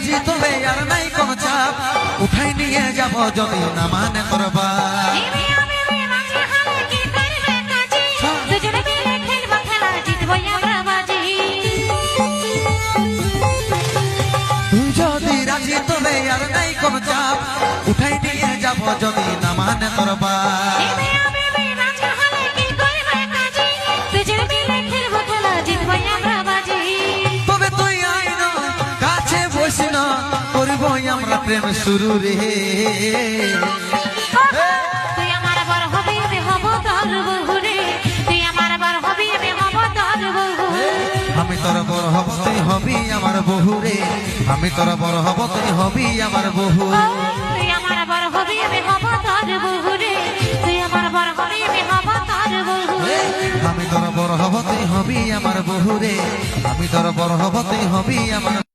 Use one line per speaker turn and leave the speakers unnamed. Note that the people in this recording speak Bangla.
রাজি তবে আর নাই কোন চাপ উঠাই নিয়ে যাব যদি না মানে করবা তুই যদি রাজি তবে আর নাই কোন চাপ উঠাই নিয়ে যাব যদি না মানে করবা তবে তুই আইন কাছে বসি না করব আমরা প্রেম শুরু রে
তুই আমার বড় হবি আমি হব তোর বহু রে তুই আমার বড় হবি আমি হব তোর বহু
আমি তোর বড় হব তুই হবি আমার বহু রে আমি তোর বড় হব তুই হবি আমার বহু
তুই আমার বড় হবি আমি হব তোর বহু রে তুই আমার বড় হবি আমি হব তোর বহু
আমি তোর বড় হব তুই হবি আমার বহু রে আমি তোর বড় হব তুই হবি আমার